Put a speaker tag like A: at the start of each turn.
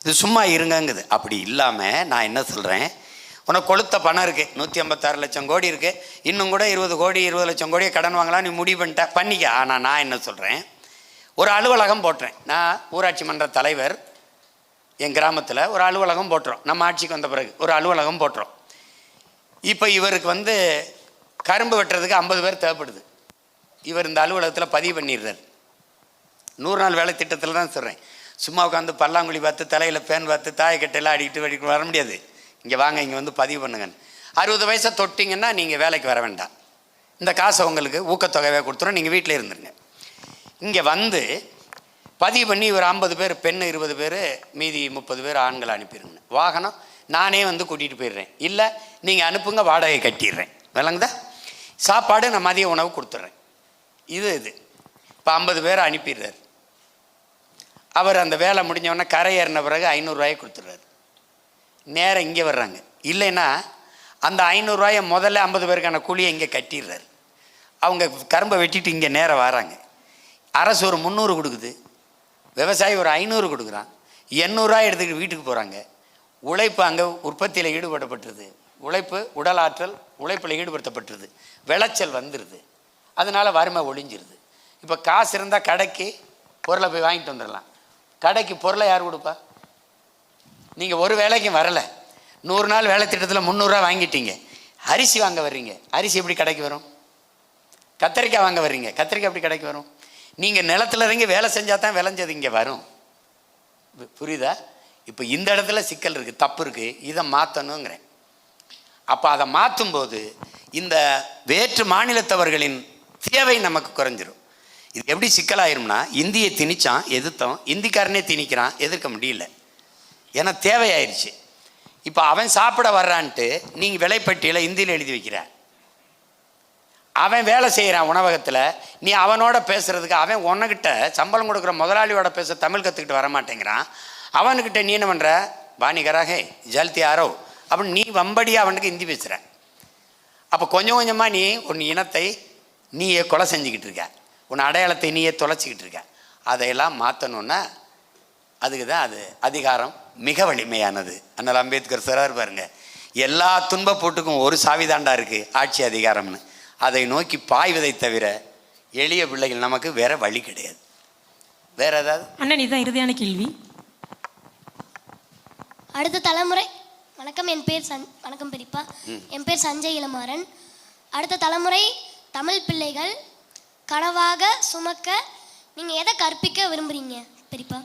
A: இது சும்மா இருங்கங்குது. அப்படி இல்லாமல் நான் என்ன சொல்கிறேன், உனக்கு கொளுத்த பணம் இருக்குது, 156 லட்சம் கோடி இருக்குது, இன்னும் கூட 20 கோடி 20 லட்சம் கோடியை கடன் வாங்கலாம், நீ முடிவு பண்ணிக்க. ஆனால் நான் என்ன சொல்கிறேன், ஒரு அலுவலகம் போட்டுறேன். நான் ஊராட்சி மன்ற தலைவர், என் கிராமத்தில் ஒரு அலுவலகம் போட்டுறோம். நம்ம ஆட்சிக்கு வந்த பிறகு ஒரு அலுவலகம் போட்டுறோம். இப்போ இவருக்கு கரும்பு வெட்டுறதுக்கு 50 பேர் தேவைப்படுது. இவர் இந்த அலுவலகத்தில் பதிவு பண்ணிடுறார். 100 நாள் வேலை திட்டத்தில் தான் சொல்கிறேன். சும்மா உட்காந்து பல்லாங்குழி பார்த்து தலையில் ஃபேன் பார்த்து தாயக்கட்டையெல்லாம் அடிக்கிட்டு வர முடியாது. இங்கே வாங்க, இங்கே பதிவு பண்ணுங்கன்னு. 60 வயசை தொட்டிங்கன்னா நீங்கள் வேலைக்கு வர வேண்டாம், இந்த காசை உங்களுக்கு ஊக்கத்தொகையாக கொடுத்துரும், நீங்கள் வீட்டில் இருந்துருங்க. இங்கே பதிவு பண்ணி இவர் 50 பேர் பெண், 20 பேர், மீதி 30 பேர் ஆண்களை அனுப்பிடுங்க. வாகனம் நானே கூட்டிகிட்டு போயிடுறேன், இல்லை நீங்கள் அனுப்புங்க, வாடகை கட்டிடுறேன், விளங்குதா? சாப்பாடு நான் மதிய உணவு கொடுத்துட்றேன். இது இப்போ 50 பேரை அனுப்பிடுறார். அவர் அந்த வேலை முடிஞ்சவொடனே கரை ஏறின பிறகு 500 ரூபாயை கொடுத்துட்றாரு. நேராக இங்கே வர்றாங்க. இல்லைன்னா அந்த 500 ரூபாயை முதல்ல 50 பேருக்கான கூலியை இங்கே கட்டிடுறாரு. அவங்க கரும்பை வெட்டிட்டு இங்கே நேராக வராங்க. அரசு ஒரு 300 கொடுக்குது, விவசாயி ஒரு 500 கொடுக்குறான், 800 ரூபாய் எடுத்துக்கிட்டு வீட்டுக்கு போகிறாங்க. உழைப்பு அங்கே உற்பத்தியில் ஈடுபடப்பட்டுருது, உழைப்பு உடல் ஆற்றல் உழைப்பில் ஈடுபடுத்தப்பட்டுருது, விளைச்சல் வந்துடுது, அதனால் வறுமை ஒழிஞ்சிருது. இப்போ காசு இருந்தால் கடைக்கு பொருளை போய் வாங்கிட்டு வந்துடலாம். கடைக்கு பொருளை யார் கொடுப்பா? நீங்கள் ஒரு வேலைக்கும் வரலை, 100 நாள் வேலை திட்டத்தில் 300 ரூபா வாங்கிட்டீங்க, அரிசி வாங்க வர்றீங்க, அரிசி எப்படி கடைக்கு வரும்? கத்திரிக்காய் வாங்க வர்றீங்க, கத்திரிக்காய் எப்படி கடைக்கு வரும்? நீங்கள் நிலத்தில் இறங்கி வேலை செஞ்சால் தான் விளைஞ்சது இங்கே வரும். புரியுதா? இப்போ இந்த இடத்துல சிக்கல் இருக்குது, தப்பு இருக்குது, இதை மாற்றணுங்கிறேன். அப்போ அதை மாற்றும்போது இந்த வேற்று மாநிலத்தவர்களின் தேவை நமக்கு குறைஞ்சிரும். இது எப்படி சிக்கலாயிரும்னா, இந்தியை திணிச்சான் எதிர்த்தோம், இந்திக்காரனே திணிக்கிறான், எதிர்க்க முடியல, ஏன்னா தேவையாயிருச்சு. இப்போ அவன் சாப்பிட வர்றான்ட்டு நீங்கள் விலைப்பட்டியலை இந்தியில் எழுதி வைக்கிற, அவன் வேலை செய்கிறான் உணவகத்தில், நீ அவனோட பேசுகிறதுக்கு அவன் உன்கிட்ட சம்பளம் கொடுக்குற முதலாளியோட பேச தமிழ் கற்றுக்கிட்டு வரமாட்டேங்கிறான். அவனுக்கிட்ட நீ என்ன பண்ணுற, பாணிகராகே ஜல்தி ஆரோ அப்படின்னு நீ வம்படியாக அவனுக்கு ஹிந்தி பேசுகிற. அப்போ கொஞ்சம் கொஞ்சமாக நீ உன் இனத்தை நீயே கொலை செஞ்சுக்கிட்டு இருக்க, உன் அடையாளத்தை நீயே தொலைச்சிக்கிட்டு இருக்க. அதையெல்லாம் மாற்றணுன்னா அதுக்கு தான் அது அதிகாரம் மிக வலிமையானது. அண்ணல் அம்பேத்கர் சொல்றாரு பாருங்க, எல்லா துன்பப்பூட்டுக்கும் ஒரு சாவிதாண்டா இருக்குது, ஆட்சி அதிகாரம்னு. அதை நோக்கி பாய்வதை தவிர எளிய பிள்ளைகள் நமக்கு வேற வழி கிடையாது. வேற ஏதாவது?
B: அண்ணன் இதுதான் இறுதியான கேள்வி.
C: அடுத்த தலைமுறை. வணக்கம், வணக்கம் பெரியப்பா, என் பேர் சஞ்சய் இளமாறன். அடுத்த தலைமுறை தமிழ் பிள்ளைகள் கனவாக சுமக்க நீங்கள் எதை கற்பிக்க விரும்புகிறீங்க பெரியப்பா?